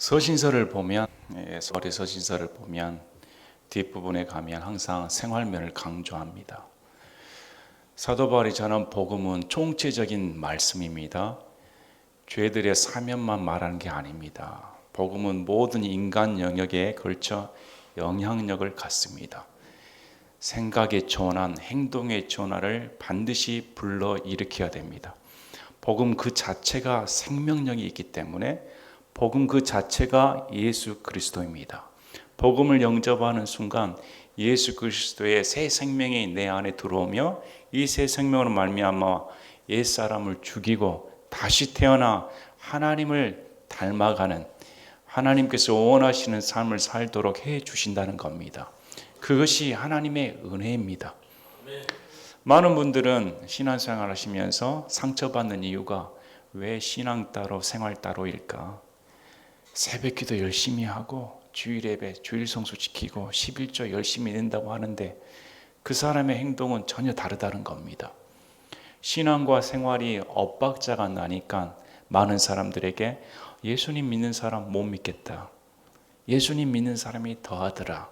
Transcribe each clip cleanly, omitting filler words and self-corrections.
서신서를 보면 서울의 서신서를 보면 뒷부분에 가면 항상 생활면을 강조합니다. 사도 바울이 전한 복음은 총체적인 말씀입니다. 죄들의 사면만 말하는 게 아닙니다. 복음은 모든 인간 영역에 걸쳐 영향력을 갖습니다. 생각의 전환, 행동의 전환을 반드시 불러일으켜야 됩니다. 복음 그 자체가 생명력이 있기 때문에 복음 그 자체가 예수 그리스도입니다. 복음을 영접하는 순간 예수 그리스도의 새 생명이 내 안에 들어오며 이 새 생명으로 말미암아 옛사람을 죽이고 다시 태어나 하나님을 닮아가는, 하나님께서 원하시는 삶을 살도록 해 주신다는 겁니다. 그것이 하나님의 은혜입니다. 많은 분들은 신앙생활 하시면서 상처받는 이유가 왜 신앙 따로 생활 따로일까? 새벽기도 열심히 하고 주일 예배, 주일 성수 지키고 11조 열심히 낸다고 하는데 그 사람의 행동은 전혀 다르다는 겁니다. 신앙과 생활이 엇박자가 나니까 많은 사람들에게 예수님 믿는 사람 못 믿겠다, 예수님 믿는 사람이 더하더라,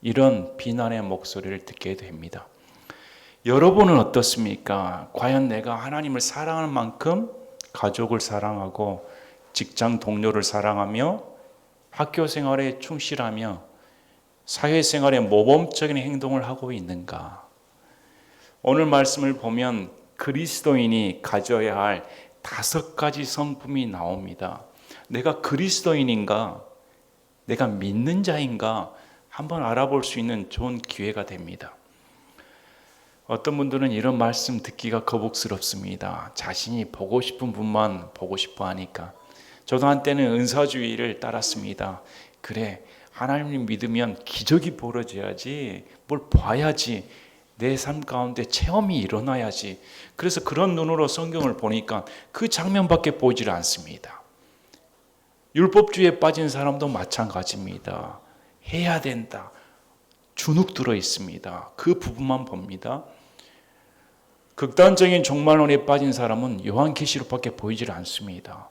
이런 비난의 목소리를 듣게 됩니다. 여러분은 어떻습니까? 과연 내가 하나님을 사랑하는 만큼 가족을 사랑하고 직장 동료를 사랑하며 학교 생활에 충실하며 사회생활에 모범적인 행동을 하고 있는가? 오늘 말씀을 보면 그리스도인이 가져야 할 5가지 성품이 나옵니다. 내가 그리스도인인가? 내가 믿는 자인가? 한번 알아볼 수 있는 좋은 기회가 됩니다. 어떤 분들은 이런 말씀 듣기가 거북스럽습니다. 자신이 보고 싶은 분만 보고 싶어 하니까. 저도 한때는 은사주의를 따랐습니다. 그래, 하나님 믿으면 기적이 벌어져야지, 뭘 봐야지, 내 삶 가운데 체험이 일어나야지. 그래서 그런 눈으로 성경을 보니까 그 장면밖에 보이질 않습니다. 율법주의에 빠진 사람도 마찬가지입니다. 해야 된다, 주눅 들어 있습니다. 그 부분만 봅니다. 극단적인 종말론에 빠진 사람은 요한계시록밖에 보이질 않습니다.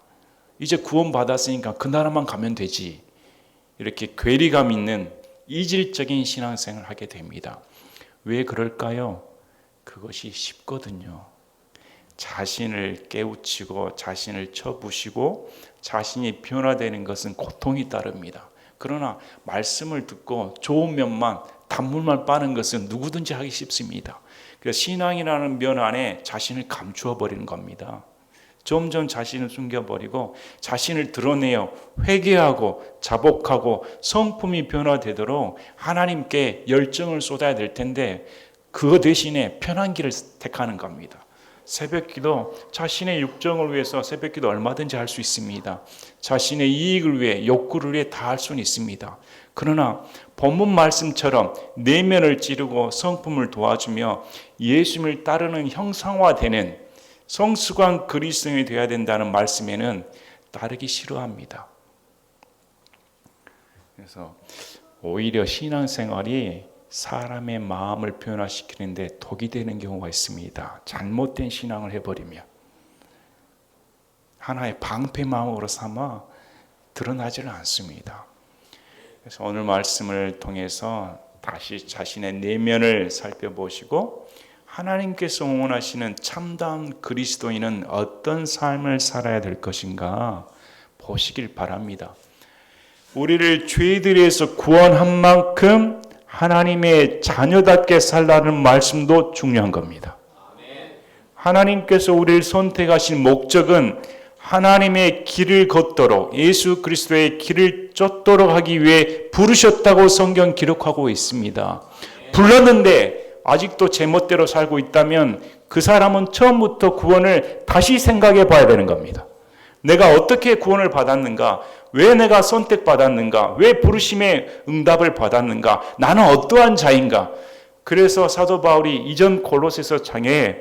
이제 구원 받았으니까 그 나라만 가면 되지, 이렇게 괴리감 있는 이질적인 신앙생활을 하게 됩니다. 왜 그럴까요? 그것이 쉽거든요. 자신을 깨우치고 자신을 쳐부시고 자신이 변화되는 것은 고통이 따릅니다. 그러나 말씀을 듣고 좋은 면만, 단물만 빠는 것은 누구든지 하기 쉽습니다. 그래서 신앙이라는 면 안에 자신을 감추어 버리는 겁니다. 점점 자신을 숨겨버리고 자신을 드러내어 회개하고 자복하고 성품이 변화되도록 하나님께 열정을 쏟아야 될 텐데 그 대신에 편한 길을 택하는 겁니다. 새벽기도, 자신의 육정을 위해서 새벽기도 얼마든지 할 수 있습니다. 자신의 이익을 위해, 욕구를 위해 다 할 수는 있습니다. 그러나 본문 말씀처럼 내면을 찌르고 성품을 도와주며 예수님을 따르는 형상화되는 성숙한 그리스도인이 되어야 된다는 말씀에는 따르기 싫어합니다. 그래서 오히려 신앙생활이 사람의 마음을 변화시키는데 독이 되는 경우가 있습니다. 잘못된 신앙을 해버리면 하나의 방패 마음으로 삼아 드러나지는 않습니다. 그래서 오늘 말씀을 통해서 다시 자신의 내면을 살펴보시고 하나님께서 원하시는 참다운 그리스도인은 어떤 삶을 살아야 될 것인가 보시길 바랍니다. 우리를 죄들에서 구원한 만큼 하나님의 자녀답게 살라는 말씀도 중요한 겁니다. 하나님께서 우리를 선택하신 목적은 하나님의 길을 걷도록, 예수 그리스도의 길을 쫓도록 하기 위해 부르셨다고 성경 기록하고 있습니다. 불렀는데 아직도 제멋대로 살고 있다면 그 사람은 처음부터 구원을 다시 생각해 봐야 되는 겁니다. 내가 어떻게 구원을 받았는가? 왜 내가 선택받았는가? 왜 부르심의 응답을 받았는가? 나는 어떠한 자인가? 그래서 사도 바울이 이전 골로새서 장에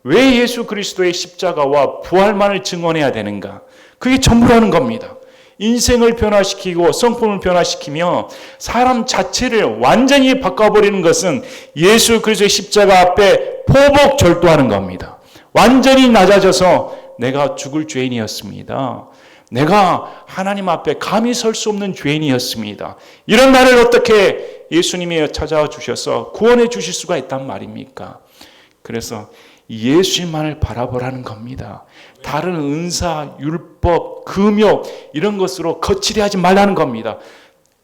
왜 예수 그리스도의 십자가와 부활만을 증언해야 되는가? 그게 전부라는 겁니다. 인생을 변화시키고 성품을 변화시키며 사람 자체를 완전히 바꿔버리는 것은 예수 그리스도의 십자가 앞에 포복절도하는 겁니다. 완전히 낮아져서 내가 죽을 죄인이었습니다. 내가 하나님 앞에 감히 설 수 없는 죄인이었습니다. 이런 나를 어떻게 예수님이 찾아와 주셔서 구원해 주실 수가 있단 말입니까? 그래서 예수님만을 바라보라는 겁니다. 다른 은사, 율법, 금욕 이런 것으로 거칠게 하지 말라는 겁니다.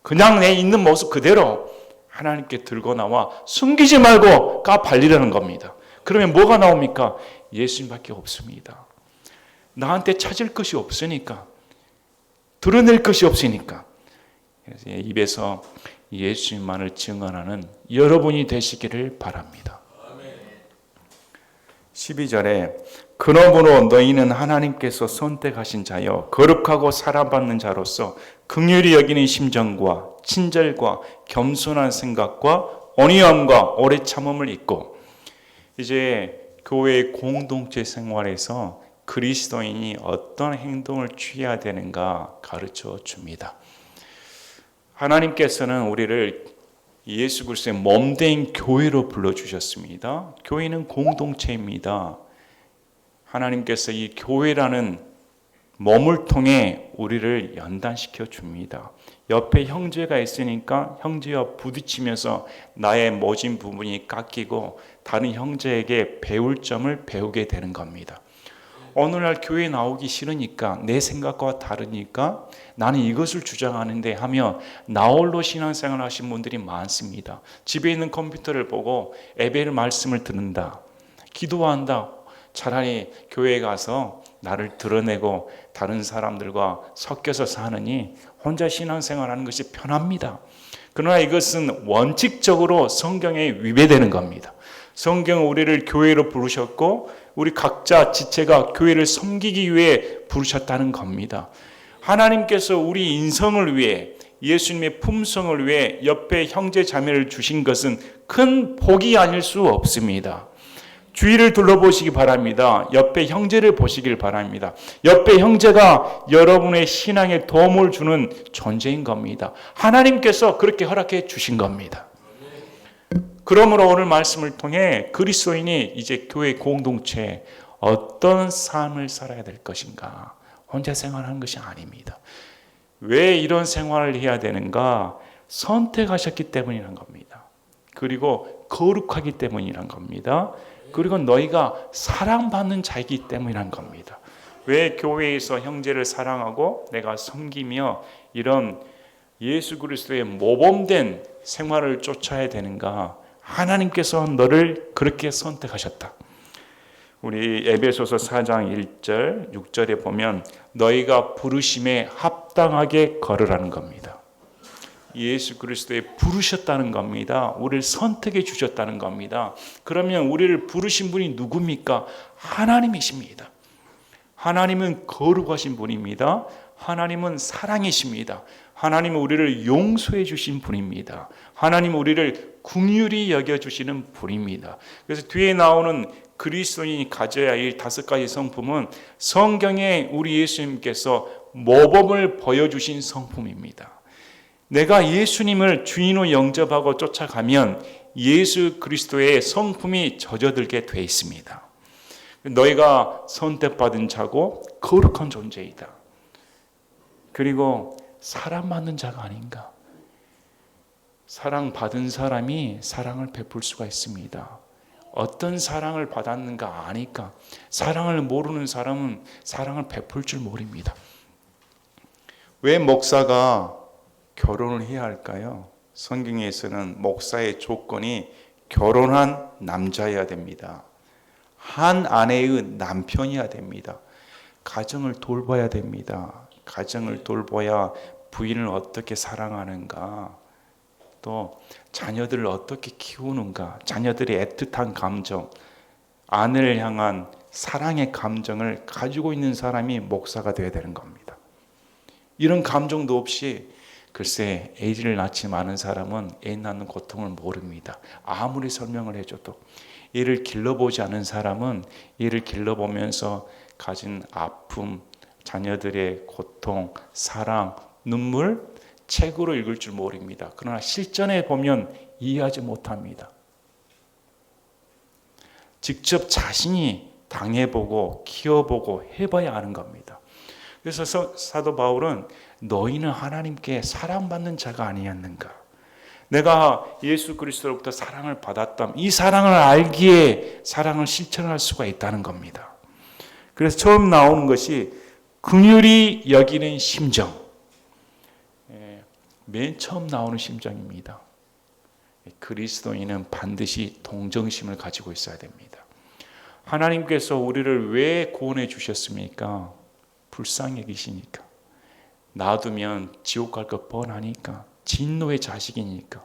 그냥 내 있는 모습 그대로 하나님께 들고 나와 숨기지 말고 까발리라는 겁니다. 그러면 뭐가 나옵니까? 예수님밖에 없습니다. 나한테 찾을 것이 없으니까, 드러낼 것이 없으니까. 그래서 입에서 예수님만을 증언하는 여러분이 되시기를 바랍니다. 12절에 그러므로 너희는 하나님께서 선택하신 자여 거룩하고 사랑받는 자로서 긍휼히 여기는 심정과 친절과 겸손한 생각과 온유함과 오래 참음을 잊고, 이제 교회의 공동체 생활에서 그리스도인이 어떤 행동을 취해야 되는가 가르쳐 줍니다. 하나님께서는 우리를 예수 그리스도의 몸된 교회로 불러주셨습니다. 교회는 공동체입니다. 하나님께서 이 교회라는 몸을 통해 우리를 연단시켜 줍니다. 옆에 형제가 있으니까 형제와 부딪히면서 나의 모진 부분이 깎이고 다른 형제에게 배울 점을 배우게 되는 겁니다. 오늘날 교회에 나오기 싫으니까, 내 생각과 다르니까 나는 이것을 주장하는데 하며 나홀로 신앙생활 하신 분들이 많습니다. 집에 있는 컴퓨터를 보고 에베르 말씀을 듣는다, 기도한다. 차라리 교회에 가서 나를 드러내고 다른 사람들과 섞여서 사느니 혼자 신앙생활하는 것이 편합니다. 그러나 이것은 원칙적으로 성경에 위배되는 겁니다. 성경은 우리를 교회로 부르셨고 우리 각자 지체가 교회를 섬기기 위해 부르셨다는 겁니다. 하나님께서 우리 인성을 위해, 예수님의 품성을 위해 옆에 형제 자매를 주신 것은 큰 복이 아닐 수 없습니다. 주위를 둘러보시기 바랍니다. 옆에 형제를 보시길 바랍니다. 옆에 형제가 여러분의 신앙에 도움을 주는 존재인 겁니다. 하나님께서 그렇게 허락해 주신 겁니다. 그러므로 오늘 말씀을 통해 그리스도인이 이제 교회 공동체에 어떤 삶을 살아야 될 것인가, 혼자 생활하는 것이 아닙니다. 왜 이런 생활을 해야 되는가? 선택하셨기 때문이란 겁니다. 그리고 거룩하기 때문이란 겁니다. 그리고 너희가 사랑받는 자이기 때문이란 겁니다. 왜 교회에서 형제를 사랑하고 내가 섬기며 이런 예수 그리스도의 모범된 생활을 쫓아야 되는가? 하나님께서 너를 그렇게 선택하셨다. 우리 에베소서 4장 1절 6절에 보면 너희가 부르심에 합당하게 걸으라는 겁니다. 예수 그리스도에 부르셨다는 겁니다. 우리를 선택해 주셨다는 겁니다. 그러면 우리를 부르신 분이 누굽니까? 하나님이십니다. 하나님은 거룩하신 분입니다. 하나님은 사랑이십니다. 하나님은 우리를 용서해 주신 분입니다. 하나님은 우리를 긍휼히 여겨주시는 분입니다. 그래서 뒤에 나오는 그리스도인이 가져야 할 5가지 성품은 성경에 우리 예수님께서 모범을 보여주신 성품입니다. 내가 예수님을 주인으로 영접하고 쫓아가면 예수 그리스도의 성품이 젖어들게 돼 있습니다. 너희가 선택받은 자고 거룩한 존재이다. 그리고 사랑받는 자가 아닌가. 사랑받은 사람이 사랑을 베풀 수가 있습니다. 어떤 사랑을 받았는가 아니까. 사랑을 모르는 사람은 사랑을 베풀 줄 모릅니다. 왜 목사가 결혼을 해야 할까요? 성경에서는 목사의 조건이 결혼한 남자여야 됩니다. 한 아내의 남편이어야 됩니다. 가정을 돌봐야 됩니다. 가정을 돌봐야 부인을 어떻게 사랑하는가, 또 자녀들을 어떻게 키우는가, 자녀들의 애틋한 감정, 아내를 향한 사랑의 감정을 가지고 있는 사람이 목사가 되어야 되는 겁니다. 이런 감정도 없이 글쎄 애를 낳지 않은 사람은 애 낳는 고통을 모릅니다. 아무리 설명을 해줘도. 애를 길러보지 않은 사람은 애를 길러보면서 가진 아픔, 자녀들의 고통, 사랑, 눈물, 책으로 읽을 줄 모릅니다. 그러나 실전에 보면 이해하지 못합니다. 직접 자신이 당해보고 키워보고 해봐야 하는 겁니다. 그래서 사도 바울은 너희는 하나님께 사랑받는 자가 아니었는가? 내가 예수 그리스도로부터 사랑을 받았다면 이 사랑을 알기에 사랑을 실천할 수가 있다는 겁니다. 그래서 처음 나오는 것이 긍휼히 여기는 심정. 맨 처음 나오는 심정입니다. 그리스도인은 반드시 동정심을 가지고 있어야 됩니다. 하나님께서 우리를 왜 구원해 주셨습니까? 불쌍히 여기시니까. 놔두면 지옥 갈 것 뻔하니까. 진노의 자식이니까.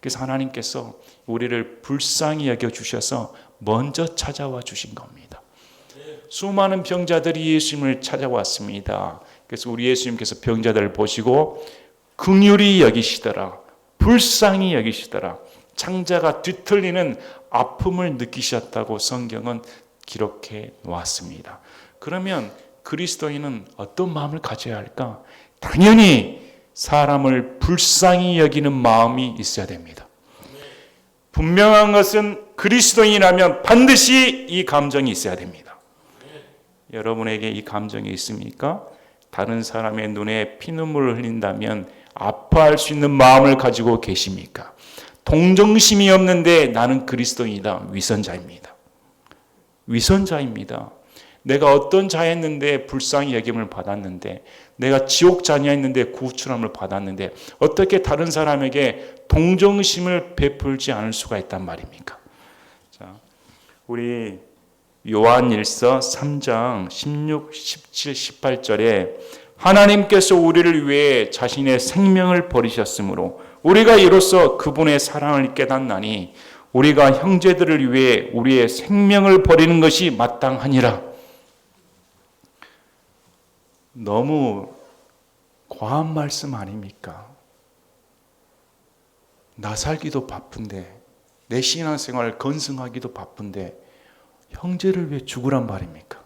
그래서 하나님께서 우리를 불쌍히 여겨주셔서 먼저 찾아와 주신 겁니다. 수많은 병자들이 예수님을 찾아왔습니다. 그래서 우리 예수님께서 병자들을 보시고 긍휼히 여기시더라. 불쌍히 여기시더라. 창자가 뒤틀리는 아픔을 느끼셨다고 성경은 기록해 놓았습니다. 그러면 그리스도인은 어떤 마음을 가져야 할까? 당연히 사람을 불쌍히 여기는 마음이 있어야 됩니다. 분명한 것은 그리스도인이라면 반드시 이 감정이 있어야 됩니다. 여러분에게 이 감정이 있습니까? 다른 사람의 눈에 피눈물을 흘린다면 아파할 수 있는 마음을 가지고 계십니까? 동정심이 없는데 나는 그리스도인이다. 위선자입니다. 위선자입니다. 내가 어떤 자였는데 불쌍히 여김을 받았는데, 내가 지옥 자녀였는데 구출함을 받았는데 어떻게 다른 사람에게 동정심을 베풀지 않을 수가 있단 말입니까? 자, 우리 요한일서 3장 16, 17, 18절에 하나님께서 우리를 위해 자신의 생명을 버리셨으므로 우리가 이로써 그분의 사랑을 깨닫나니 우리가 형제들을 위해 우리의 생명을 버리는 것이 마땅하니라. 너무 과한 말씀 아닙니까? 나 살기도 바쁜데, 내 신앙생활을 건승하기도 바쁜데 형제를 위해 죽으란 말입니까?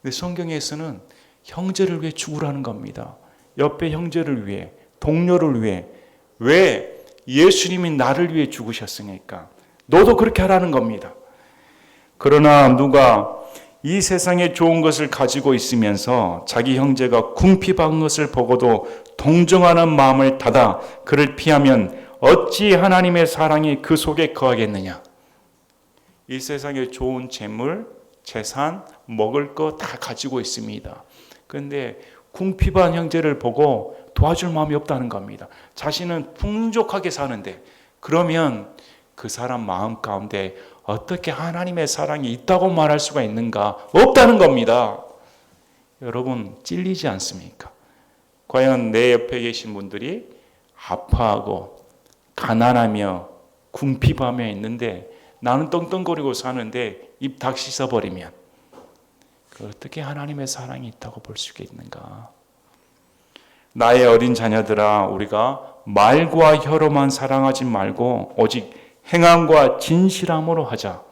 근데 성경에서는 형제를 위해 죽으라는 겁니다. 옆에 형제를 위해, 동료를 위해. 왜? 예수님이 나를 위해 죽으셨으니까. 너도 그렇게 하라는 겁니다. 그러나 누가 이 세상에 좋은 것을 가지고 있으면서 자기 형제가 궁핍한 것을 보고도 동정하는 마음을 닫아 그를 피하면 어찌 하나님의 사랑이 그 속에 거하겠느냐. 이 세상에 좋은 재물, 재산, 먹을 거 다 가지고 있습니다. 그런데 궁핍한 형제를 보고 도와줄 마음이 없다는 겁니다. 자신은 풍족하게 사는데, 그러면 그 사람 마음 가운데 어떻게 하나님의 사랑이 있다고 말할 수가 있는가? 없다는 겁니다. 여러분 찔리지 않습니까? 과연 내 옆에 계신 분들이 아파하고 가난하며 궁핍하며 있는데 나는 떵떵거리고 사는데 입 다 씻어버리면 어떻게 하나님의 사랑이 있다고 볼 수가 있는가? 나의 어린 자녀들아, 우리가 말과 혀로만 사랑하지 말고 오직 행함과 진실함으로 하자.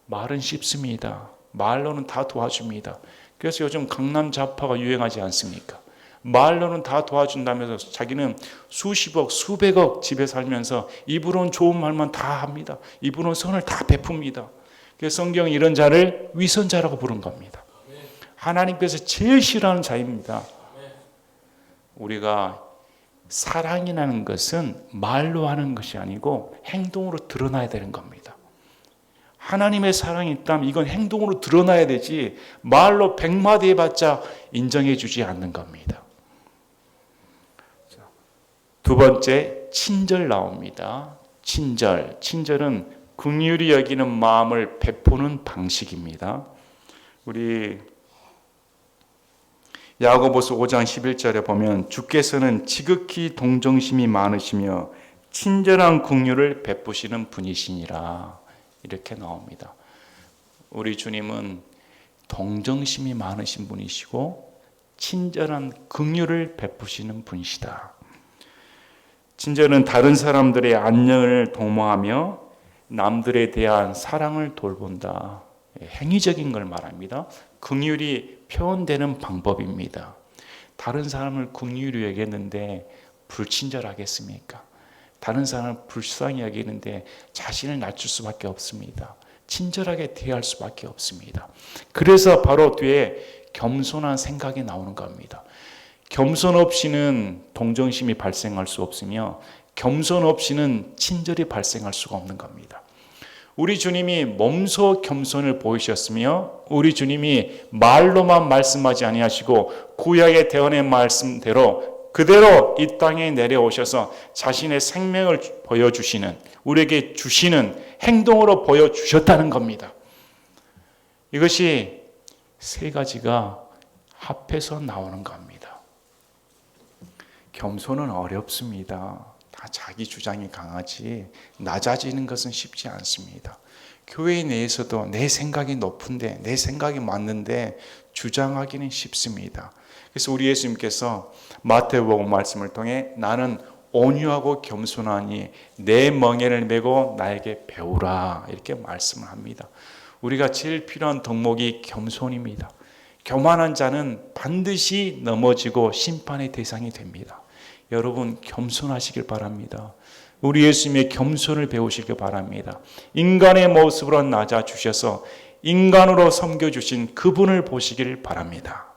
말은 쉽습니다. 말로는 다 도와줍니다. 그래서 요즘 강남 좌파가 유행하지 않습니까? 말로는 다 도와준다면서 자기는 수십억, 수백억 집에 살면서 입으로는 좋은 말만 다 합니다. 입으로는 선을 다 베풉니다. 그래서 성경은 이런 자를 위선자라고 부른 겁니다. 하나님께서 제일 싫어하는 자입니다. 우리가 사랑이라는 것은 말로 하는 것이 아니고 행동으로 드러나야 되는 겁니다. 하나님의 사랑이 있다면 이건 행동으로 드러나야 되지 말로 100마디 해봤자 인정해 주지 않는 겁니다. 두 번째, 친절 나옵니다. 친절. 친절은 긍휼히 여기는 마음을 베푸는 방식입니다. 우리 야고보서 5장 11절에 보면 주께서는 지극히 동정심이 많으시며 친절한 긍휼을 베푸시는 분이시니라. 이렇게 나옵니다. 우리 주님은 동정심이 많으신 분이시고 친절한 긍휼을 베푸시는 분이시다. 친절은 다른 사람들의 안녕을 도모하며 남들에 대한 사랑을 돌본다. 행위적인 걸 말합니다. 긍휼이 표현되는 방법입니다. 다른 사람을 긍휼히 여기는데 불친절하겠습니까? 다른 사람을 불쌍히 여기는데 자신을 낮출 수밖에 없습니다. 친절하게 대할 수밖에 없습니다. 그래서 바로 뒤에 겸손한 생각이 나오는 겁니다. 겸손 없이는 동정심이 발생할 수 없으며 겸손 없이는 친절이 발생할 수가 없는 겁니다. 우리 주님이 몸소 겸손을 보이셨으며 우리 주님이 말로만 말씀하지 아니하시고 구약의 대언의 말씀대로 그대로 이 땅에 내려오셔서 자신의 생명을 보여주시는, 우리에게 주시는 행동으로 보여주셨다는 겁니다. 이것이 세 가지가 합해서 나오는 겁니다. 겸손은 어렵습니다. 다 자기 주장이 강하지 낮아지는 것은 쉽지 않습니다. 교회 내에서도 내 생각이 높은데, 내 생각이 맞는데 주장하기는 쉽습니다. 그래서 우리 예수님께서 마태복음 말씀을 통해 나는 온유하고 겸손하니 내 멍에를 메고 나에게 배우라 이렇게 말씀을 합니다. 우리가 제일 필요한 덕목이 겸손입니다. 교만한 자는 반드시 넘어지고 심판의 대상이 됩니다. 여러분 겸손하시길 바랍니다. 우리 예수님의 겸손을 배우시길 바랍니다. 인간의 모습으로 낮아주셔서 인간으로 섬겨주신 그분을 보시길 바랍니다.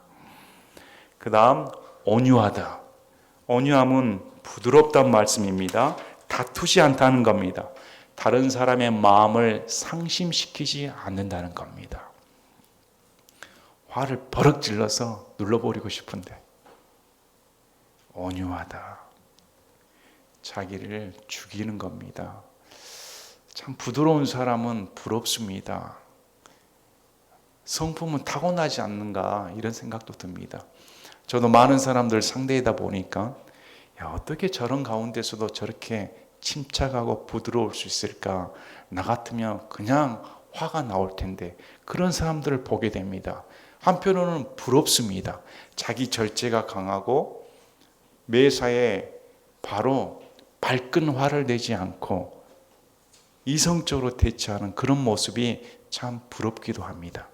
그 다음 온유하다. 온유함은 부드럽다는 말씀입니다. 다투지 않다는 겁니다. 다른 사람의 마음을 상심시키지 않는다는 겁니다. 화를 버럭 질러서 눌러버리고 싶은데 온유하다. 자기를 죽이는 겁니다. 참 부드러운 사람은 부럽습니다. 성품은 타고나지 않는가 이런 생각도 듭니다. 저도 많은 사람들 상대하다 보니까 어떻게 저런 가운데서도 저렇게 침착하고 부드러울 수 있을까? 나 같으면 그냥 화가 나올 텐데 그런 사람들을 보게 됩니다. 한편으로는 부럽습니다. 자기 절제가 강하고 매사에 바로 발끈 화를 내지 않고 이성적으로 대처하는 그런 모습이 참 부럽기도 합니다.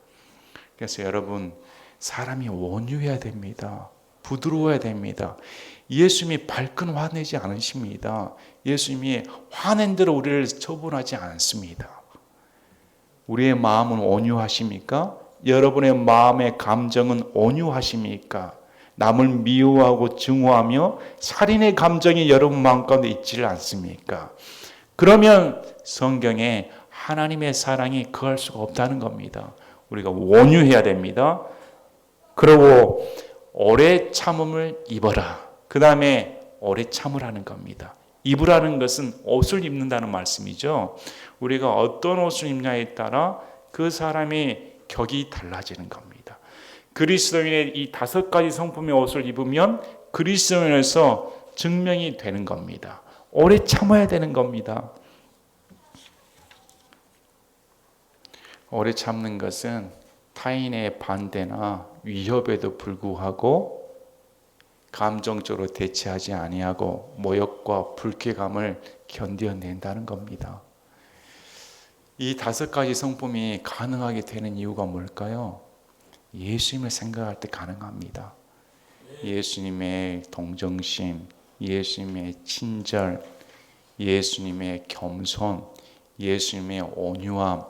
그래서 여러분 사람이 온유해야 됩니다. 부드러워야 됩니다. 예수님이 발끈 화내지 않으십니다. 예수님이 화낸 대로 우리를 처분하지 않습니다. 우리의 마음은 온유하십니까? 여러분의 마음의 감정은 온유하십니까? 남을 미워하고 증오하며 살인의 감정이 여러분 마음 가운데 있지를 않습니까? 그러면 성경에 하나님의 사랑이 거할 수가 없다는 겁니다. 우리가 온유해야 됩니다. 그리고 오래 참음을 입어라. 그 다음에 오래 참으라는 겁니다. 입으라는 것은 옷을 입는다는 말씀이죠. 우리가 어떤 옷을 입냐에 따라 그 사람의 격이 달라지는 겁니다. 그리스도인의 이 5가지 성품의 옷을 입으면 그리스도인에서 증명이 되는 겁니다. 오래 참아야 되는 겁니다. 오래 참는 것은 타인의 반대나 위협에도 불구하고 감정적으로 대처하지 아니하고 모욕과 불쾌감을 견뎌낸다는 겁니다. 이 5가지 성품이 가능하게 되는 이유가 뭘까요? 예수님을 생각할 때 가능합니다. 예수님의 동정심, 예수님의 친절, 예수님의 겸손, 예수님의 온유함,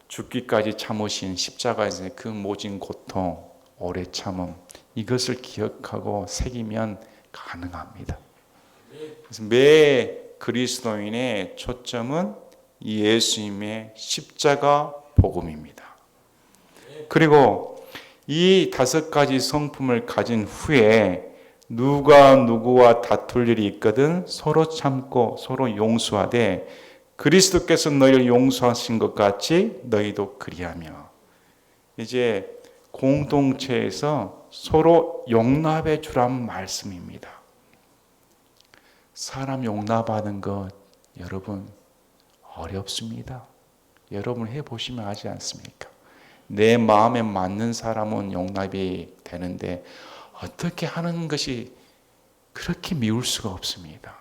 죽기까지 참으신 십자가에서의 그 모진 고통, 오래 참음, 이것을 기억하고 새기면 가능합니다. 그래서 매 그리스도인의 초점은 예수님의 십자가 복음입니다. 그리고 이 5가지 성품을 가진 후에 누가 누구와 다툴 일이 있거든 서로 참고 서로 용서하되 그리스도께서 너희를 용서하신 것 같이 너희도 그리하며, 이제 공동체에서 서로 용납해 주란 말씀입니다. 사람 용납하는 것 여러분 어렵습니다. 여러분 해보시면 아지 않습니까? 내 마음에 맞는 사람은 용납이 되는데 어떻게 하는 것이 그렇게 미울 수가 없습니다.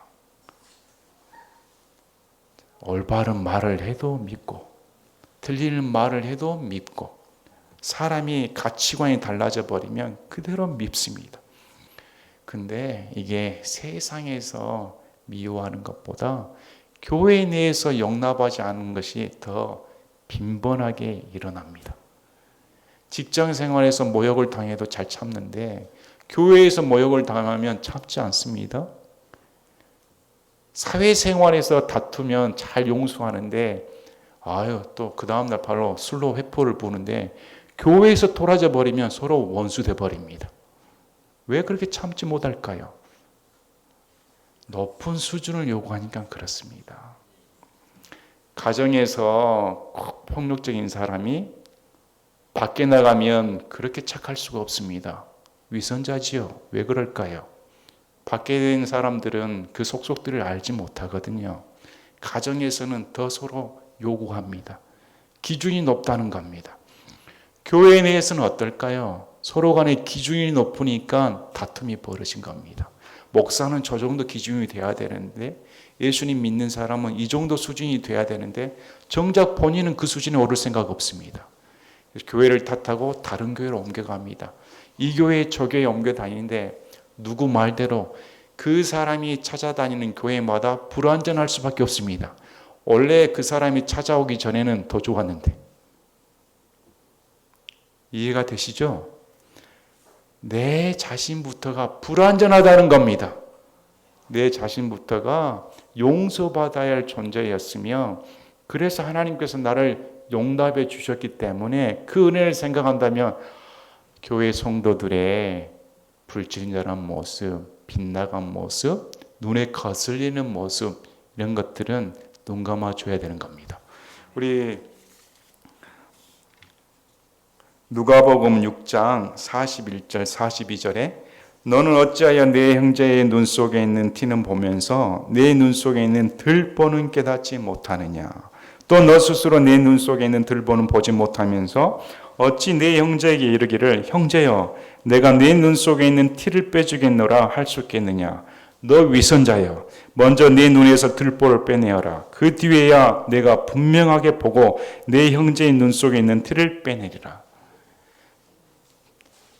올바른 말을 해도 믿고 틀리는 말을 해도 믿고 사람이 가치관이 달라져 버리면 그대로 밉습니다. 근데 이게 세상에서 미워하는 것보다 교회 내에서 용납하지 않는 것이 더 빈번하게 일어납니다. 직장 생활에서 모욕을 당해도 잘 참는데 교회에서 모욕을 당하면 참지 않습니다. 사회생활에서 다투면 잘 용서하는데 또 그 다음날 바로 술로 회포를 부는데 교회에서 토라져 버리면 서로 원수돼 버립니다. 왜 그렇게 참지 못할까요? 높은 수준을 요구하니까 그렇습니다. 가정에서 꼭 폭력적인 사람이 밖에 나가면 그렇게 착할 수가 없습니다. 위선자지요. 왜 그럴까요? 밖에 있는 사람들은 그 속속들을 알지 못하거든요. 가정에서는 더 서로 요구합니다. 기준이 높다는 겁니다. 교회 내에서는 어떨까요? 서로 간에 기준이 높으니까 다툼이 벌어진 겁니다. 목사는 저 정도 기준이 돼야 되는데 예수님 믿는 사람은 이 정도 수준이 돼야 되는데 정작 본인은 그 수준에 오를 생각 없습니다. 교회를 탓하고 다른 교회로 옮겨갑니다. 이 교회 저 교회에 옮겨 다니는데 누구 말대로 그 사람이 찾아다니는 교회마다 불완전할 수밖에 없습니다. 원래 그 사람이 찾아오기 전에는 더 좋았는데. 이해가 되시죠? 내 자신부터가 불완전하다는 겁니다. 내 자신부터가 용서받아야 할 존재였으며 그래서 하나님께서 나를 용납해 주셨기 때문에 그 은혜를 생각한다면 교회 성도들의 불친절한 모습, 빗나간 모습, 눈에 거슬리는 모습 이런 것들은 눈 감아줘야 되는 겁니다. 우리 누가복음 6장 41절 42절에 너는 어찌하여 내 형제의 눈 속에 있는 티는 보면서 내 눈 속에 있는 들보는 깨닫지 못하느냐. 또 너 스스로 내 눈 속에 있는 들보는 보지 못하면서 어찌 내 형제에게 이르기를 형제여 내가 내 눈 속에 있는 티를 빼주겠노라 할 수 있겠느냐. 너 위선자여 먼저 내 눈에서 들보를 빼내어라. 그 뒤에야 내가 분명하게 보고 내 형제의 눈 속에 있는 티를 빼내리라.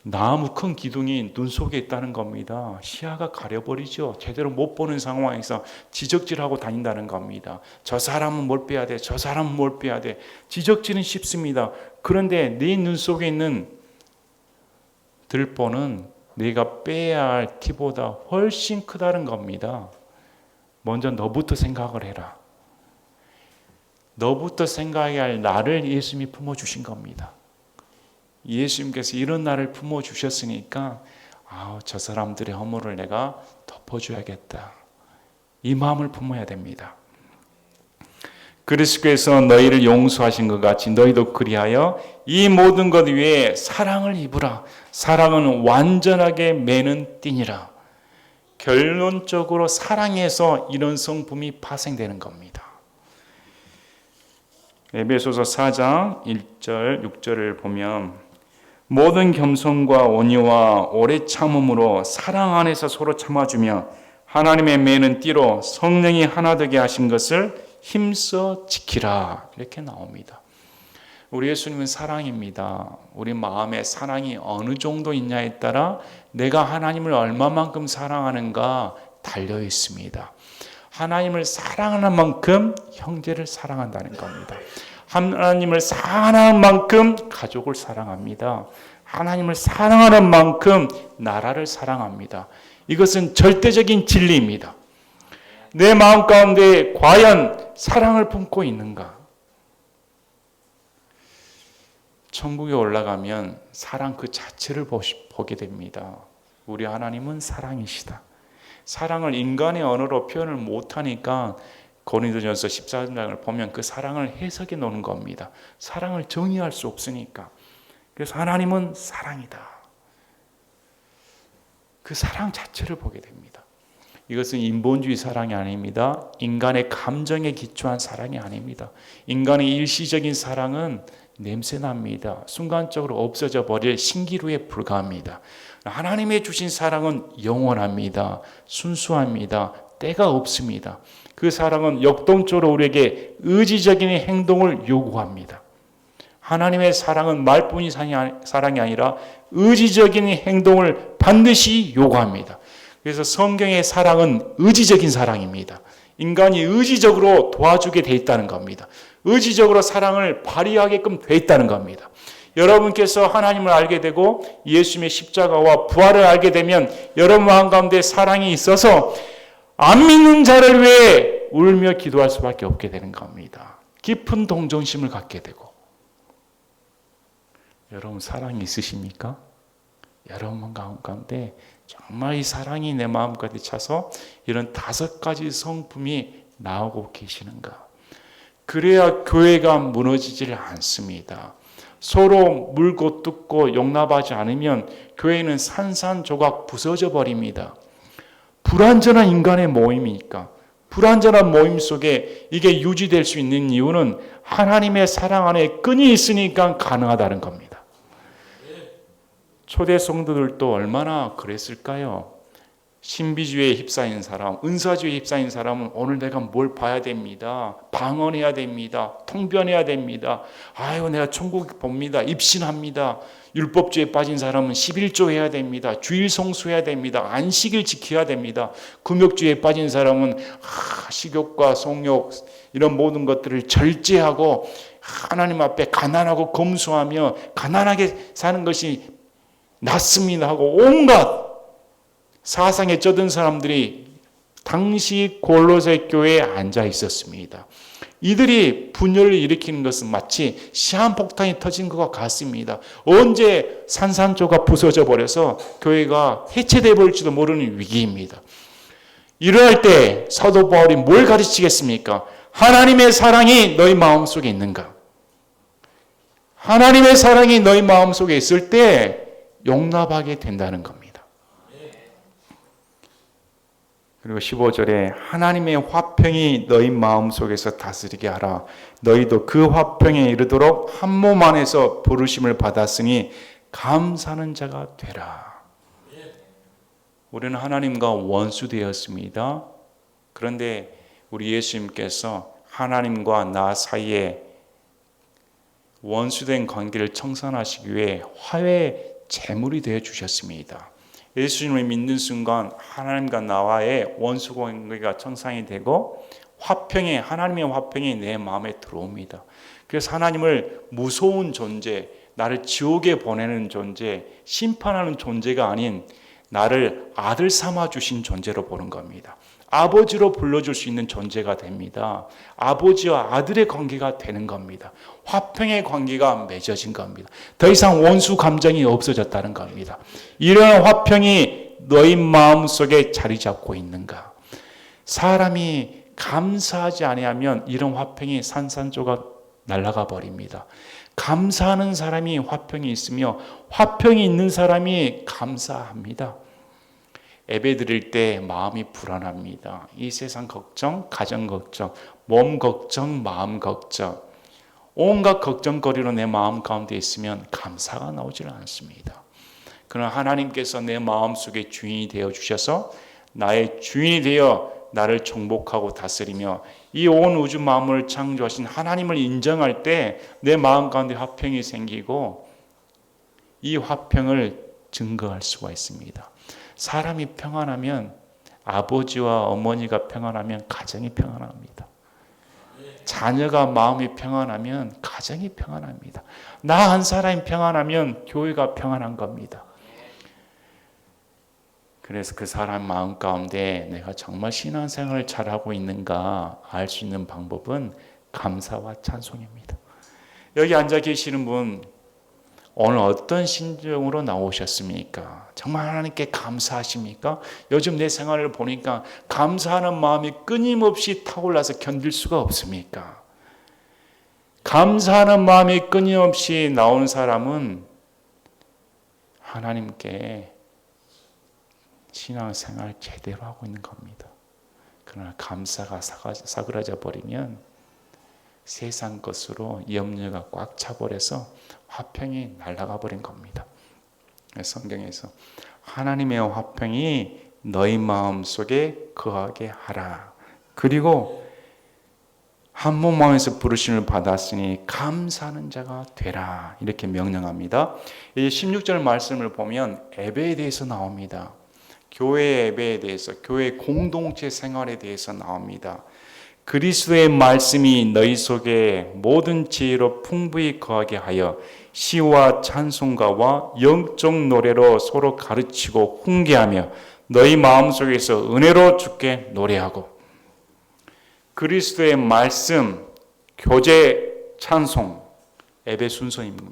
나무 큰 기둥이 눈 속에 있다는 겁니다. 시야가 가려버리죠. 제대로 못 보는 상황에서 지적질하고 다닌다는 겁니다. 저 사람은 뭘 빼야 돼? 저 사람은 뭘 빼야 돼? 지적질은 쉽습니다. 그런데 네 눈 속에 있는 들보는 네가 빼야 할 티보다 훨씬 크다는 겁니다. 먼저 너부터 생각을 해라. 너부터 생각해야 할 나를 예수님이 품어주신 겁니다. 예수님께서 이런 나를 품어주셨으니까 저 사람들의 허물을 내가 덮어줘야겠다. 이 마음을 품어야 됩니다. 그리스도께서 너희를 용서하신 것 같이 너희도 그리하여 이 모든 것 위에 사랑을 입으라. 사랑은 완전하게 매는 띠니라. 결론적으로 사랑에서 이런 성품이 파생되는 겁니다. 에베소서 4장 1절 6절을 보면 모든 겸손과 온유와 오래 참음으로 사랑 안에서 서로 참아주며 하나님의 매는 띠로 성령이 하나 되게 하신 것을 힘써 지키라. 이렇게 나옵니다. 우리 예수님은 사랑입니다. 우리 마음에 사랑이 어느 정도 있냐에 따라 내가 하나님을 얼마만큼 사랑하는가 달려 있습니다. 하나님을 사랑하는 만큼 형제를 사랑한다는 겁니다. 하나님을 사랑하는 만큼 가족을 사랑합니다. 하나님을 사랑하는 만큼 나라를 사랑합니다. 이것은 절대적인 진리입니다. 내 마음 가운데 과연 사랑을 품고 있는가? 천국에 올라가면 사랑 그 자체를 보게 됩니다. 우리 하나님은 사랑이시다. 사랑을 인간의 언어로 표현을 못하니까 고린도전서 14장을 보면 그 사랑을 해석해 놓는 겁니다. 사랑을 정의할 수 없으니까. 그래서 하나님은 사랑이다. 그 사랑 자체를 보게 됩니다. 이것은 인본주의 사랑이 아닙니다. 인간의 감정에 기초한 사랑이 아닙니다. 인간의 일시적인 사랑은 냄새납니다. 순간적으로 없어져 버릴 신기루에 불과합니다. 하나님의 주신 사랑은 영원합니다. 순수합니다. 때가 없습니다. 그 사랑은 역동적으로 우리에게 의지적인 행동을 요구합니다. 하나님의 사랑은 말뿐이 사랑이 아니라 의지적인 행동을 반드시 요구합니다. 그래서 성경의 사랑은 의지적인 사랑입니다. 인간이 의지적으로 도와주게 돼 있다는 겁니다. 의지적으로 사랑을 발휘하게끔 돼 있다는 겁니다. 여러분께서 하나님을 알게 되고 예수님의 십자가와 부활을 알게 되면 여러분 마음 가운데 사랑이 있어서 안 믿는 자를 위해 울며 기도할 수밖에 없게 되는 겁니다. 깊은 동정심을 갖게 되고. 여러분 사랑이 있으십니까? 여러분 가운데 정말 이 사랑이 내 마음까지 차서 이런 5가지 성품이 나오고 계시는가? 그래야 교회가 무너지질 않습니다. 서로 물고 뜯고 용납하지 않으면 교회는 산산조각 부서져 버립니다. 불완전한 인간의 모임이니까. 불완전한 모임 속에 이게 유지될 수 있는 이유는 하나님의 사랑 안에 끈이 있으니까 가능하다는 겁니다. 초대 성도들도 얼마나 그랬을까요? 신비주의에 휩싸인 사람, 은사주의에 휩싸인 사람은 오늘 내가 뭘 봐야 됩니다. 방언해야 됩니다. 통변해야 됩니다. 아유, 내가 천국 봅니다. 입신합니다. 율법주의에 빠진 사람은 11조 해야 됩니다. 주일 성수해야 됩니다. 안식일 지켜야 됩니다. 금욕주의에 빠진 사람은 식욕과 성욕 이런 모든 것들을 절제하고 하나님 앞에 가난하고 검소하며 가난하게 사는 것이 낫습니다 하고 온갖 사상에 쩌든 사람들이 당시 골로새 교회에 앉아 있었습니다. 이들이 분열을 일으키는 것은 마치 시한폭탄이 터진 것과 같습니다. 언제 산산조각 부서져 버려서 교회가 해체되어 버릴지도 모르는 위기입니다. 이러할 때 사도 바울이 뭘 가르치겠습니까? 하나님의 사랑이 너희 마음속에 있는가? 하나님의 사랑이 너희 마음속에 있을 때 용납하게 된다는 겁니다. 그리고 15절에 하나님의 화평이 너희 마음속에서 다스리게 하라. 너희도 그 화평에 이르도록 한 몸 안에서 부르심을 받았으니 감사하는 자가 되라. 우리는 하나님과 원수되었습니다. 그런데 우리 예수님께서 하나님과 나 사이에 원수된 관계를 청산하시기 위해 화해 제물이 되어 주셨습니다. 예수님을 믿는 순간 하나님과 나와의 원수 관계가 청산이 되고 하나님의 화평이 내 마음에 들어옵니다. 그래서 하나님을 무서운 존재, 나를 지옥에 보내는 존재, 심판하는 존재가 아닌 나를 아들 삼아 주신 존재로 보는 겁니다. 아버지로 불러줄 수 있는 존재가 됩니다. 아버지와 아들의 관계가 되는 겁니다. 화평의 관계가 맺어진 겁니다. 더 이상 원수 감정이 없어졌다는 겁니다. 이런 화평이 너희 마음속에 자리 잡고 있는가? 사람이 감사하지 아니하면 이런 화평이 산산조각 날아가 버립니다. 감사하는 사람이 화평이 있으며 화평이 있는 사람이 감사합니다. 예배 드릴 때 마음이 불안합니다. 이 세상 걱정, 가정 걱정, 몸 걱정, 마음 걱정, 온갖 걱정거리로 내 마음 가운데 있으면 감사가 나오지는 않습니다. 그러나 하나님께서 내 마음속에 주인이 되어 주셔서 나의 주인이 되어 나를 정복하고 다스리며 이 온 우주 만물을 창조하신 하나님을 인정할 때 내 마음 가운데 화평이 생기고 이 화평을 증거할 수가 있습니다. 사람이 평안하면 아버지와 어머니가 평안하면 가정이 평안합니다. 자녀가 마음이 평안하면 가정이 평안합니다. 나 한 사람이 평안하면 교회가 평안한 겁니다. 그래서 그 사람 마음 가운데 내가 정말 신앙생활을 잘하고 있는가 알 수 있는 방법은 감사와 찬송입니다. 여기 앉아 계시는 분 오늘 어떤 심정으로 나오셨습니까? 정말 하나님께 감사하십니까? 요즘 내 생활을 보니까 감사하는 마음이 끊임없이 타올라서 견딜 수가 없습니까? 감사하는 마음이 끊임없이 나오는 사람은 하나님께 신앙생활 제대로 하고 있는 겁니다. 그러나 감사가 사그라져 버리면 세상 것으로 염려가 꽉 차버려서 화평이 날아가 버린 겁니다. 성경에서 하나님의 화평이 너희 마음속에 거하게 하라. 그리고 한 몸 안에서 부르심을 받았으니 감사하는 자가 되라. 이렇게 명령합니다. 이 16절 말씀을 보면 예배에 대해서 나옵니다. 교회 예배에 대해서, 교회 공동체 생활에 대해서 나옵니다. 그리스도의 말씀이 너희 속에 모든 지혜로 풍부히 거하게 하여 시와 찬송가와 영적 노래로 서로 가르치고 훈계하며 너희 마음속에서 은혜로 주께 노래하고. 그리스도의 말씀, 교제, 찬송, 예배 순서입니다.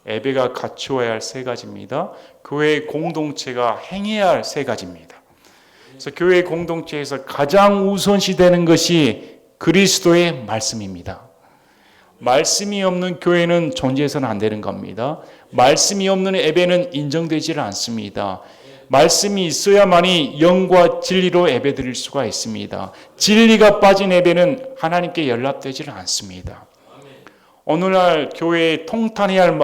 예배가 갖추어야 할 세 가지입니다. 교회의 공동체가 행해야 할 세 가지입니다. 그래서 교회 공동체에서 가장 우선시되는 것이 그리스도의 말씀입니다. 말씀이 없는 교회는 존재해서는 안 되는 겁니다. 말씀이 없는 예배는 인정되지 않습니다. 말씀이 있어야만이 영과 진리로 예배드릴 수가 있습니다. 진리가 빠진 예배는 하나님께 연락되지 않습니다. 오늘날 교회의 통탄해야 할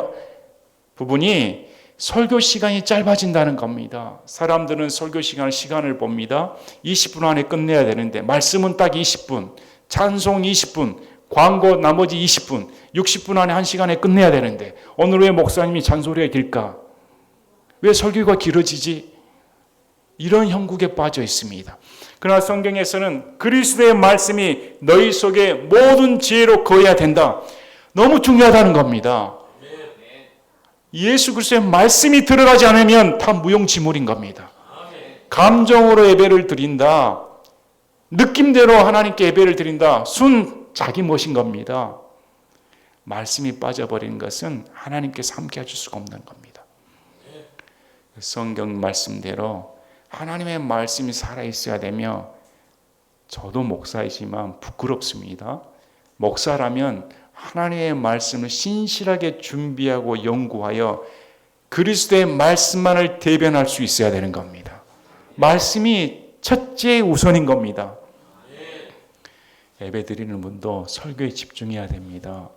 부분이 설교 시간이 짧아진다는 겁니다. 사람들은 설교 시간을 봅니다. 20분 안에 끝내야 되는데 말씀은 딱 20분, 찬송 20분, 광고 나머지 20분, 60분 안에 1시간에 끝내야 되는데 오늘 왜 목사님이 잔소리가 길까? 왜 설교가 길어지지? 이런 형국에 빠져 있습니다. 그러나 성경에서는 그리스도의 말씀이 너희 속에 모든 지혜로 거해야 된다. 너무 중요하다는 겁니다. 예수 그리스도의 말씀이 들어가지 않으면 다 무용지물인 겁니다. 감정으로 예배를 드린다. 느낌대로 하나님께 예배를 드린다. 순 자기 멋인 겁니다. 말씀이 빠져버리는 것은 하나님께 삼게 해줄 수가 없는 겁니다. 성경 말씀대로 하나님의 말씀이 살아있어야 되며, 저도 목사이지만 부끄럽습니다. 목사라면 하나님의 말씀을 신실하게 준비하고 연구하여 그리스도의 말씀만을 대변할 수 있어야 되는 겁니다. 말씀이 첫째 우선인 겁니다. 예배 드리는 분도 설교에 집중해야 됩니다.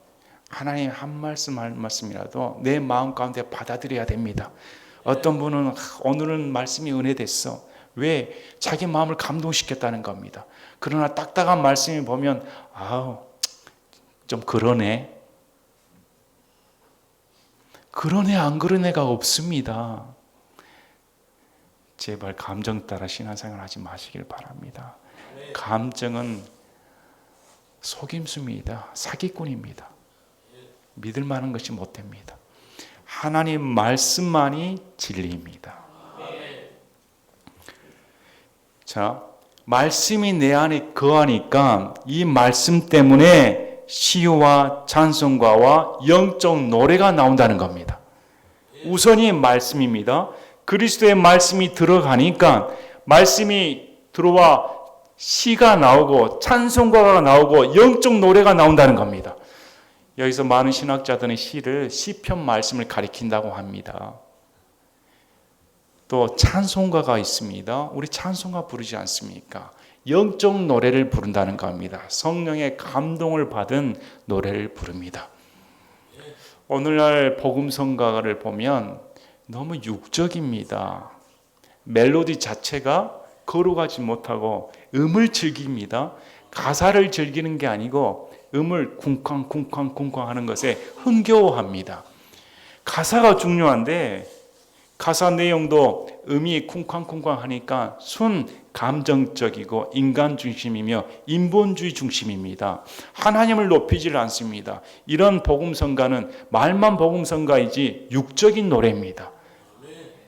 하나님 한 말씀이라도 내 마음 가운데 받아들여야 됩니다. 어떤 분은 오늘은 말씀이 은혜됐어. 왜? 자기 마음을 감동시켰다는 겁니다. 그러나 딱딱한 말씀이 보면 좀 그러네. 그러네 안 그러네가 없습니다. 제발 감정 따라 신앙생활 하지 마시길 바랍니다. 감정은 속임수입니다. 사기꾼입니다. 믿을 만한 것이 못 됩니다. 하나님 말씀만이 진리입니다. 자, 말씀이 내 안에 거하니까 이 말씀 때문에 시와 찬송가와 영적 노래가 나온다는 겁니다. 우선이 말씀입니다. 그리스도의 말씀이 들어가니까 말씀이 들어와 시가 나오고 찬송가가 나오고 영적 노래가 나온다는 겁니다. 여기서 많은 신학자들은 시를 시편 말씀을 가리킨다고 합니다. 또 찬송가가 있습니다. 우리 찬송가 부르지 않습니까? 영적 노래를 부른다는 겁니다. 성령의 감동을 받은 노래를 부릅니다. 오늘날 복음성가를 보면 너무 육적입니다. 멜로디 자체가 거룩하지 못하고 음을 즐깁니다. 가사를 즐기는 게 아니고 음을 쿵쾅쿵쾅쿵쾅 하는 것에 흥겨워합니다. 가사가 중요한데 가사 내용도 음이 쿵쾅쿵쾅 하니까 순 감정적이고 인간 중심이며 인본주의 중심입니다. 하나님을 높이질 않습니다. 이런 복음성가는 말만 복음성가이지 육적인 노래입니다.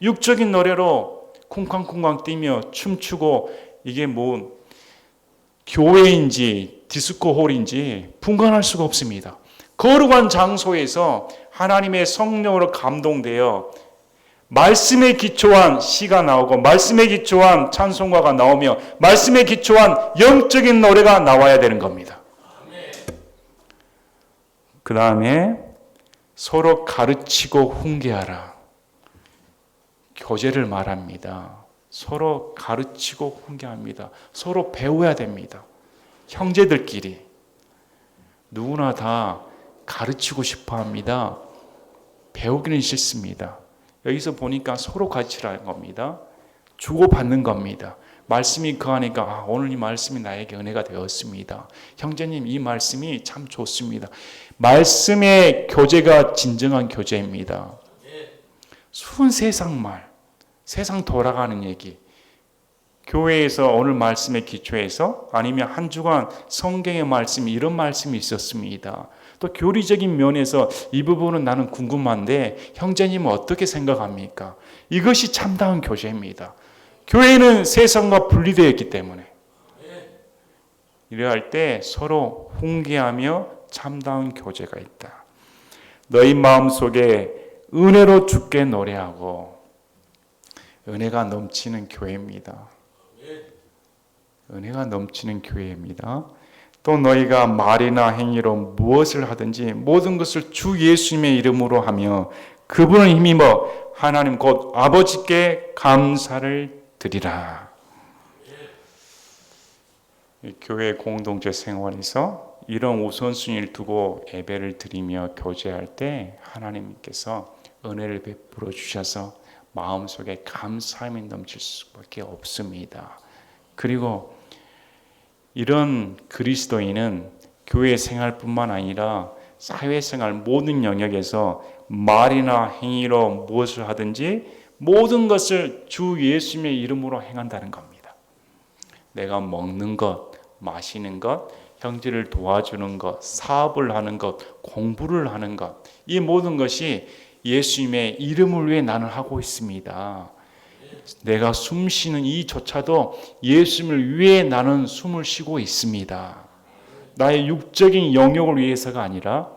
육적인 노래로 쿵쾅쿵쾅 뛰며 춤추고 이게 뭐 교회인지 디스코홀인지 분간할 수가 없습니다. 거룩한 장소에서 하나님의 성령으로 감동되어 말씀에 기초한 시가 나오고 말씀에 기초한 찬송가가 나오며 말씀에 기초한 영적인 노래가 나와야 되는 겁니다. 그 다음에 서로 가르치고 훈계하라. 교제를 말합니다. 서로 가르치고 훈계합니다. 서로 배워야 됩니다. 형제들끼리 누구나 다 가르치고 싶어 합니다. 배우기는 싫습니다. 여기서 보니까 서로 가르치라는 겁니다. 주고받는 겁니다. 말씀이 거하니까 오늘 이 말씀이 나에게 은혜가 되었습니다. 형제님 이 말씀이 참 좋습니다. 말씀의 교제가 진정한 교제입니다. 순 세상말, 세상 돌아가는 얘기, 교회에서 오늘 말씀에 기초해서 아니면 한 주간 성경의 말씀이 이런 말씀이 있었습니다. 또 교리적인 면에서 이 부분은 나는 궁금한데 형제님은 어떻게 생각합니까? 이것이 참다운 교제입니다. 교회는 세상과 분리되어 있기 때문에 이러할 때 서로 훈계하며 참다운 교제가 있다. 너희 마음속에 은혜로 주께 노래하고. 은혜가 넘치는 교회입니다. 은혜가 넘치는 교회입니다. 또 너희가 말이나 행위로 무엇을 하든지 모든 것을 주 예수님의 이름으로 하며 그분을 힘입어 하나님 곧 아버지께 감사를 드리라. 교회 공동체 생활에서 이런 우선순위를 두고 예배를 드리며 교제할 때 하나님께서 은혜를 베풀어 주셔서 마음속에 감사함이 넘칠 수밖에 없습니다. 그리고 이런 그리스도인은 교회 생활뿐만 아니라 사회생활 모든 영역에서 말이나 행위로 무엇을 하든지 모든 것을 주 예수님의 이름으로 행한다는 겁니다. 내가 먹는 것, 마시는 것, 형제를 도와주는 것, 사업을 하는 것, 공부를 하는 것, 이 모든 것이 예수님의 이름을 위해 나는 하고 있습니다. 내가 숨 쉬는 이조차도 예수님을 위해 나는 숨을 쉬고 있습니다. 나의 육적인 영역을 위해서가 아니라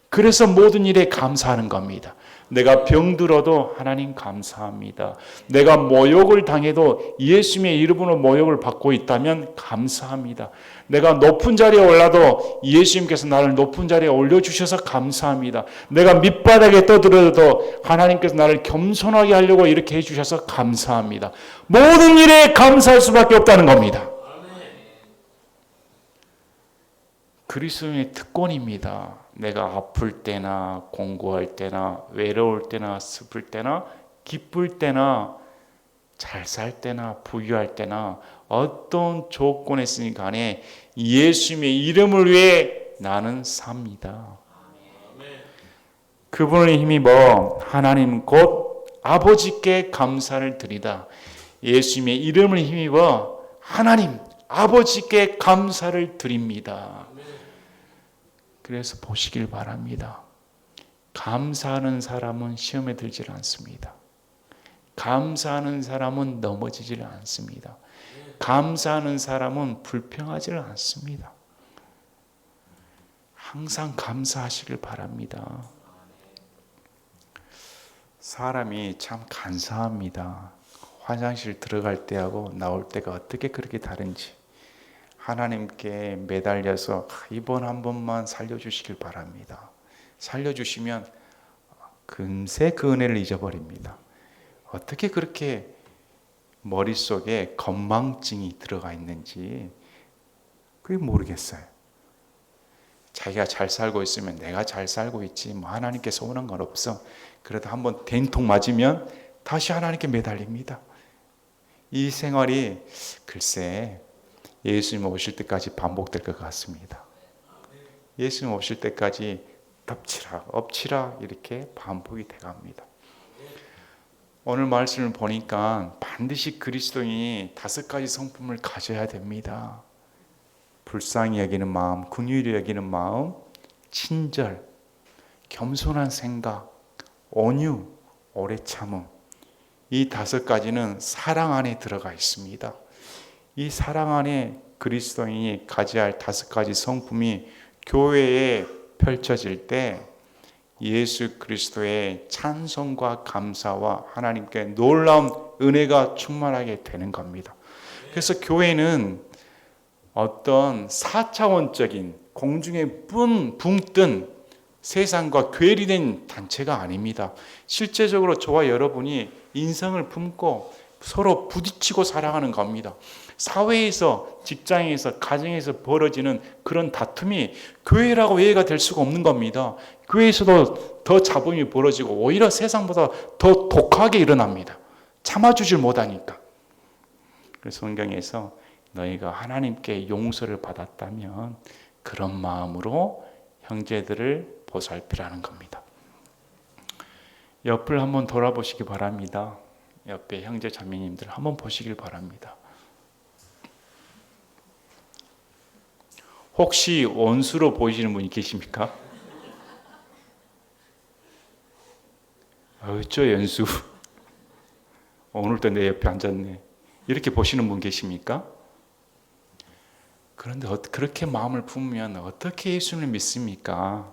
그래서 모든 일에 감사하는 겁니다. 내가 병들어도 하나님 감사합니다. 내가 모욕을 당해도 예수님의 이름으로 모욕을 받고 있다면 감사합니다. 내가 높은 자리에 올라도 예수님께서 나를 높은 자리에 올려주셔서 감사합니다. 내가 밑바닥에 떠들어도 하나님께서 나를 겸손하게 하려고 이렇게 해주셔서 감사합니다. 모든 일에 감사할 수밖에 없다는 겁니다. 그리스도인의 특권입니다. 내가 아플 때나 공부할 때나 외로울 때나 슬플 때나 기쁠 때나 잘 살 때나 부유할 때나 어떤 조건에 있으니 간에 예수님의 이름을 위해 나는 삽니다. 그분을 힘입어 하나님 곧 아버지께 감사를 드리다. 예수님의 이름을 힘입어 하나님 아버지께 감사를 드립니다. 그래서 보시길 바랍니다. 감사하는 사람은 시험에 들질 않습니다. 감사하는 사람은 넘어지질 않습니다. 감사하는 사람은 불평하지를 않습니다. 항상 감사하시길 바랍니다. 사람이 참 간사합니다. 화장실 들어갈 때하고 나올 때가 어떻게 그렇게 다른지 하나님께 매달려서 이번 한 번만 살려주시길 바랍니다. 살려주시면 금세 그 은혜를 잊어버립니다. 어떻게 그렇게 머릿속에 건망증이 들어가 있는지 그게 모르겠어요. 자기가 잘 살고 있으면 내가 잘 살고 있지 뭐 하나님께서 오는 건 없어. 그래도 한번 된통 맞으면 다시 하나님께 매달립니다. 이 생활이 글쎄 예수님 오실 때까지 반복될 것 같습니다. 예수님 오실 때까지 엎치락 이렇게 반복이 돼갑니다. 오늘 말씀을 보니까 반드시 그리스도인이 5가지 성품을 가져야 됩니다. 불쌍히 여기는 마음, 긍휼히 여기는 마음, 친절, 겸손한 생각, 온유, 오래 참음. 이 5가지는 사랑 안에 들어가 있습니다. 이 사랑 안에 그리스도인이 가져야 할 5가지 성품이 교회에 펼쳐질 때 예수 그리스도의 찬송과 감사와 하나님께 놀라운 은혜가 충만하게 되는 겁니다. 그래서 교회는 어떤 4차원적인 공중에 붕 뜬 세상과 괴리된 단체가 아닙니다. 실제적으로 저와 여러분이 인성을 품고 서로 부딪히고 살아가는 겁니다. 사회에서, 직장에서, 가정에서 벌어지는 그런 다툼이 교회라고 이해가 될 수가 없는 겁니다. 교회에서도 더 잡음이 벌어지고 오히려 세상보다 더 독하게 일어납니다. 참아주질 못하니까. 그래서 성경에서 너희가 하나님께 용서를 받았다면 그런 마음으로 형제들을 보살피라는 겁니다. 옆을 한번 돌아보시기 바랍니다. 옆에 형제 자매님들 한번 보시길 바랍니다. 혹시 원수로 보이시는 분이 계십니까? 어쩌 연수 오늘도 내 옆에 앉았네. 이렇게 보시는 분 계십니까? 그런데 그렇게 마음을 품으면 어떻게 예수님을 믿습니까?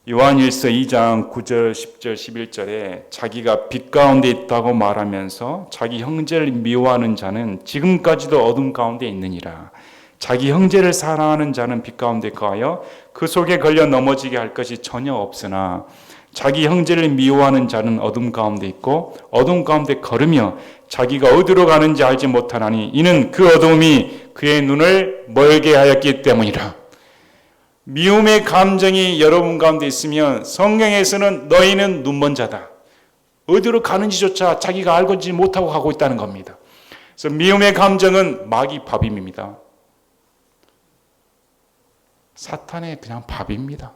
요한일서 2장 9절, 10절, 11절에 자기가 빛 가운데 있다고 말하면서 자기 형제를 미워하는 자는 지금까지도 어둠 가운데 있느니라. 자기 형제를 사랑하는 자는 빛 가운데 거하여 그 속에 걸려 넘어지게 할 것이 전혀 없으나 자기 형제를 미워하는 자는 어둠 가운데 있고 어둠 가운데 걸으며 자기가 어디로 가는지 알지 못하나니 이는 그 어둠이 그의 눈을 멀게 하였기 때문이라. 미움의 감정이 여러분 가운데 있으면 성경에서는 너희는 눈먼 자다. 어디로 가는지조차 자기가 알지 못하고 가고 있다는 겁니다. 그래서 미움의 감정은 마귀 밥입니다. 사탄의 그냥 밥입니다.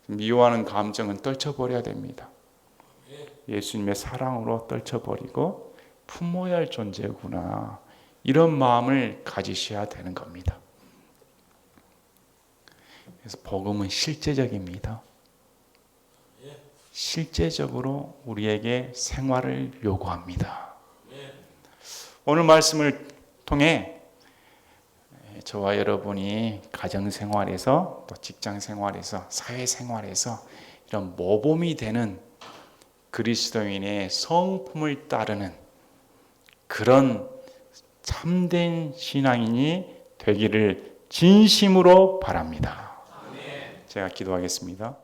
미워하는 감정은 떨쳐버려야 됩니다. 예수님의 사랑으로 떨쳐버리고 품어야 할 존재구나. 이런 마음을 가지셔야 되는 겁니다. 그래서 복음은 실제적입니다. 실제적으로 우리에게 생활을 요구합니다. 오늘 말씀을 통해 저와 여러분이 가정생활에서 또 직장생활에서 사회생활에서 이런 모범이 되는 그리스도인의 성품을 따르는 그런 참된 신앙인이 되기를 진심으로 바랍니다. 제가 기도하겠습니다.